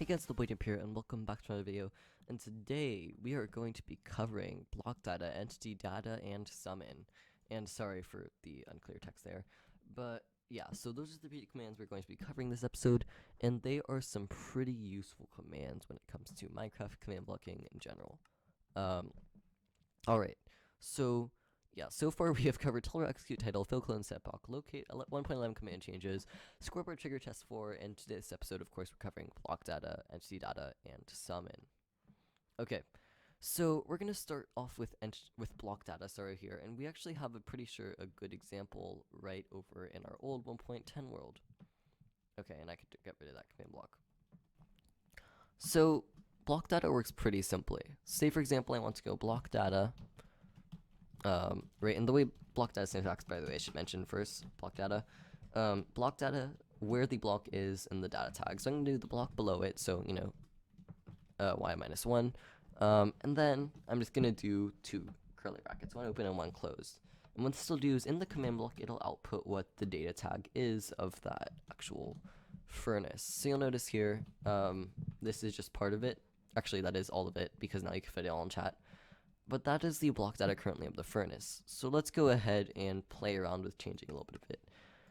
Guys, the Wavejump here, and welcome back to another video. And today we are going to be covering Blockdata, Entitydata, and Summon. And sorry for the unclear text there, but yeah. So those are the three commands we're going to be covering this episode, and they are some pretty useful commands when it comes to Minecraft command blocking in general. All right. So yeah, so far we have covered tell, execute, title, fill, clone, set block, locate, 1.11 command changes, scoreboard trigger test 4, and today's episode, of course, we're covering block data, entity data, and summon. Okay, so we're gonna start off with block data, here, and we actually have a good example right over in our old 1.10 world. Okay, and I could get rid of that command block. So block data works pretty simply. Say for example, I want to go block data. Right, and the way block data syntax, by the way, I should mention first, block data, where the block is in the data tag. So I'm going to do the block below it, so, y minus 1, and then I'm just going to do two curly brackets, one open and one closed. And what this will do is in the command block, it'll output what the data tag is of that actual furnace. So you'll notice here, this is just part of it. Actually, that is all of it, because now you can fit it all in chat. But that is the block data currently of the furnace. So let's go ahead and play around with changing a little bit of it.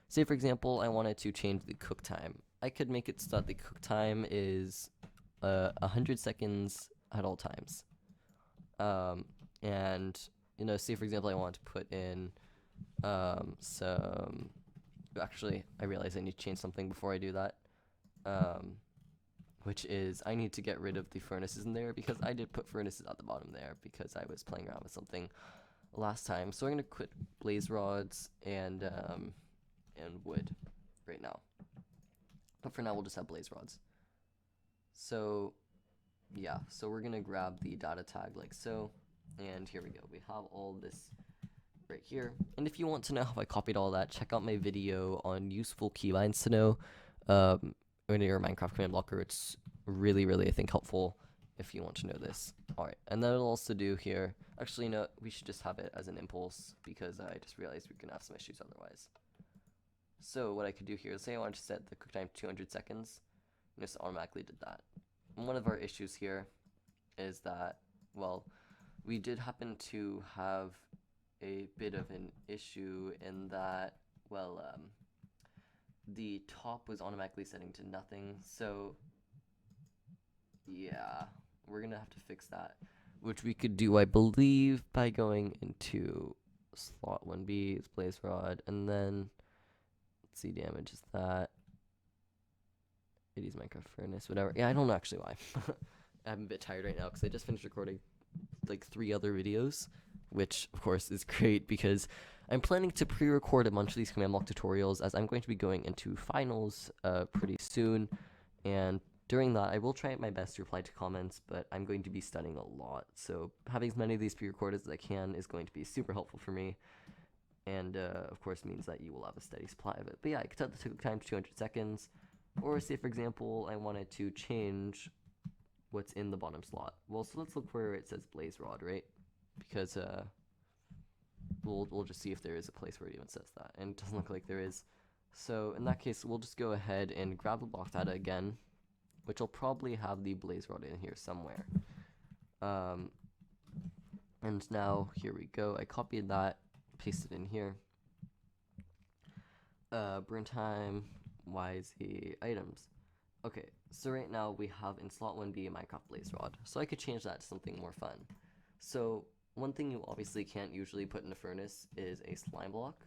Say for example, I wanted to change the cook time. I could make it so that the cook time is 100 seconds at all times. And say for example, I want to put in some. Actually, I realize I need to change something before I do that. Which is I need to get rid of the furnaces in there, because I did put furnaces at the bottom there because I was playing around with something last time. So I'm going to quit blaze rods and wood right now. But for now, we'll just have blaze rods. So yeah, so we're going to grab the data tag like so. And here we go. We have all this right here. And if you want to know how I copied all that, check out my video on useful keybinds to know. In your Minecraft command blocker. It's really, I think, helpful if you want to know this. Alright, and then it'll also do here, actually, no, we should just have it as an impulse, because I just realized we're going to have some issues otherwise. So what I could do here is say I wanted to set the cook time to 200 seconds, and just automatically did that. And one of our issues here is that, well, we did happen to have a bit of an issue in that, well, the top was automatically setting to nothing, so yeah, we're gonna have to fix that, which we could do, I believe, by going into slot 1B, it's blaze rod, and then let's see, damage is that. It is Minecraft furnace, whatever. Yeah, I don't know actually why. I'm a bit tired right now because I just finished recording like 3 other videos, which of course is great because I'm planning to pre-record a bunch of these command block tutorials, as I'm going to be going into finals pretty soon, and during that I will try my best to reply to comments, but I'm going to be studying a lot, so having as many of these pre-recorded as I can is going to be super helpful for me, and of course means that you will have a steady supply of it. But yeah, I could set the time to 200 seconds, or say for example I wanted to change what's in the bottom slot. Well, so let's look where it says blaze rod, right? Because we'll just see if there is a place where it even says that, and it doesn't look like there is. So in that case, we'll just go ahead and grab the block data again, which will probably have the blaze rod in here somewhere. And now here we go. I copied that, pasted in here. Burn time, YZ items. Okay, so right now we have in slot 1B a Minecraft blaze rod. So I could change that to something more fun. So one thing you obviously can't usually put in a furnace is a slime block.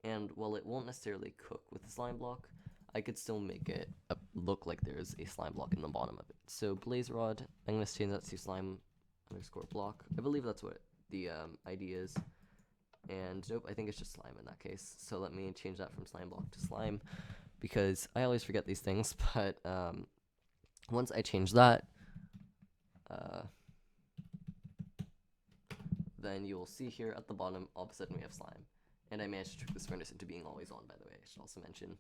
And while it won't necessarily cook with the slime block, I could still make it look like there's a slime block in the bottom of it. So blaze rod, I'm going to change that to slime underscore block. I believe that's what the ID is. And nope, I think it's just slime in that case. So let me change that from slime block to slime, because I always forget these things. But once I change that, then you will see here at the bottom, all of a sudden we have slime. And I managed to trick this furnace into being always on, by the way, I should also mention,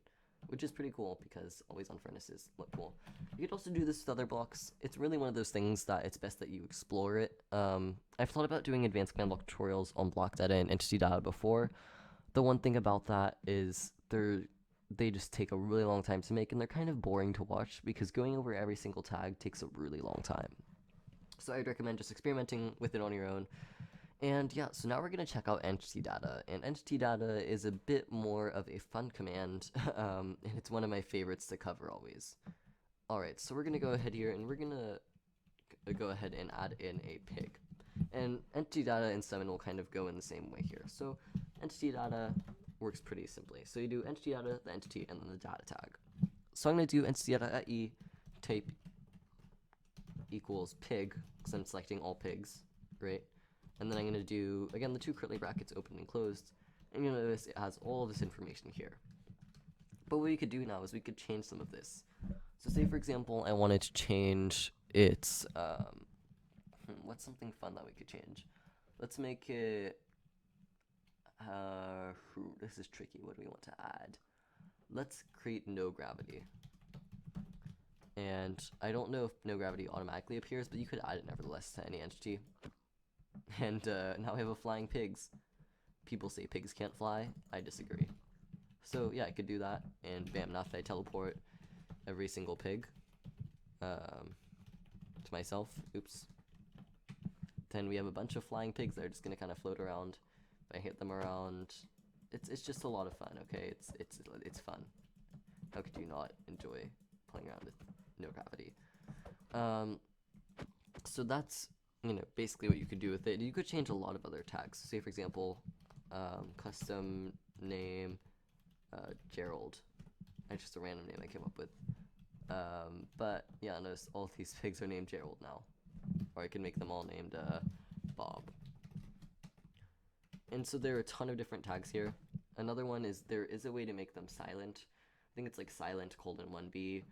which is pretty cool because always on furnaces look cool. You could also do this with other blocks. It's really one of those things that it's best that you explore it. I've thought about doing advanced command block tutorials on block data and entity data before. The one thing about that is they just take a really long time to make, and they're kind of boring to watch because going over every single tag takes a really long time. So I'd recommend just experimenting with it on your own. And yeah, so now we're going to check out Entitydata, and Entitydata is a bit more of a fun command, and it's one of my favorites to cover always. Alright, so we're going to go ahead here, and we're going to go ahead and add in a pig. And Entitydata and summon will kind of go in the same way here. So Entitydata works pretty simply. So you do Entitydata, the entity, and then the data tag. So I'm going to do Entitydata at E, type equals pig, because I'm selecting all pigs, right? And then I'm going to do, again, the two curly brackets open and closed, and you'll notice it has all of this information here. But what we could do now is we could change some of this. So say, for example, I wanted to change its, what's something fun that we could change? Let's make it, this is tricky, what do we want to add? Let's create no gravity. And I don't know if no gravity automatically appears, but you could add it nevertheless to any entity. And now we have a flying pigs. People say pigs can't fly. I disagree. So yeah, I could do that, and bam, now if I teleport every single pig to myself, oops, then we have a bunch of flying pigs that are just gonna kind of float around. If I hit them around, it's just a lot of fun. Okay, it's fun. How could you not enjoy playing around with no gravity? So that's, you know, basically what you could do with it. You could change a lot of other tags. Say for example, custom name Gerald. That's just a random name I came up with. But yeah, notice all these pigs are named Gerald now. Or I can make them all named Bob. And so there are a ton of different tags here. Another one is there is a way to make them silent. I think it's like silent : 1B.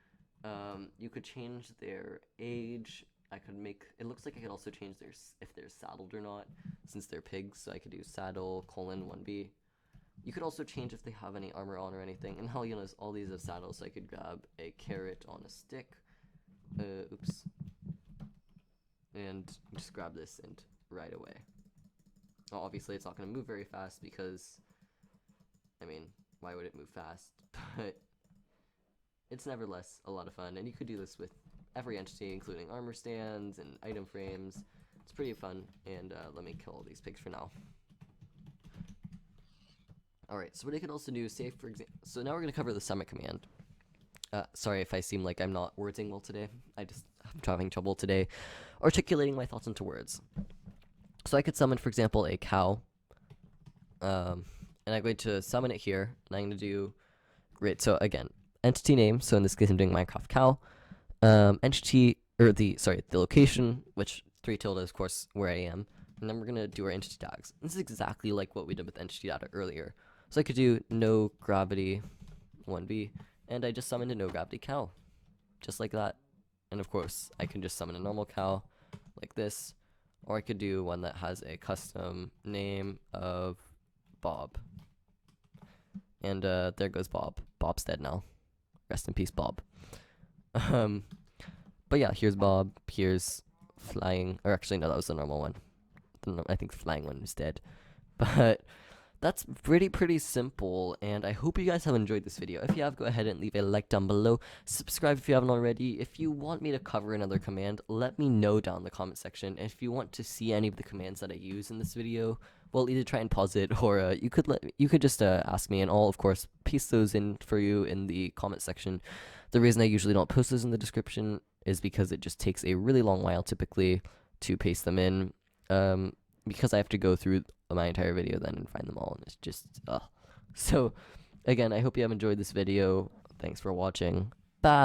You could change their age. I could make, it looks like I could also change their, if they're saddled or not, since they're pigs, so I could do saddle : 1B. You could also change if they have any armor on or anything, and how you notice all these have saddles, so I could grab a carrot on a stick, oops, and just grab this and right away. Well, obviously it's not going to move very fast because, I mean, why would it move fast? But it's nevertheless a lot of fun, and you could do this with every entity, including armor stands and item frames. It's pretty fun, and let me kill all these pigs for now. Alright, so what I could also do is say, for example, so now we're going to cover the summon command. Sorry if I seem like I'm not wording well today. I'm having trouble today articulating my thoughts into words. So I could summon, for example, a cow, and I'm going to summon it here, and I'm going to do, great, so again, entity name, so in this case I'm doing Minecraft cow, entity, or the location, which 3 tilde is of course where I am, and then we're going to do our entity tags. This is exactly like what we did with Entitydata earlier. So I could do no gravity 1B, and I just summoned a no gravity cow, just like that. And of course, I can just summon a normal cow, like this, or I could do one that has a custom name of Bob. And there goes Bob. Bob's dead now. Rest in peace, Bob. But yeah, here's Bob, here's flying, or actually no, that was the normal one. I think the flying one is dead. But that's pretty simple, and I hope you guys have enjoyed this video. If you have, go ahead and leave a like down below. Subscribe if you haven't already. If you want me to cover another command, let me know down in the comment section. And if you want to see any of the commands that I use in this video, well, either try and pause it, or you could just ask me, and I'll of course paste those in for you in the comment section. The reason I usually don't post those in the description is because it just takes a really long while typically to paste them in. Because I have to go through my entire video then and find them all, and it's just, So, again, I hope you have enjoyed this video. Thanks for watching. Bye!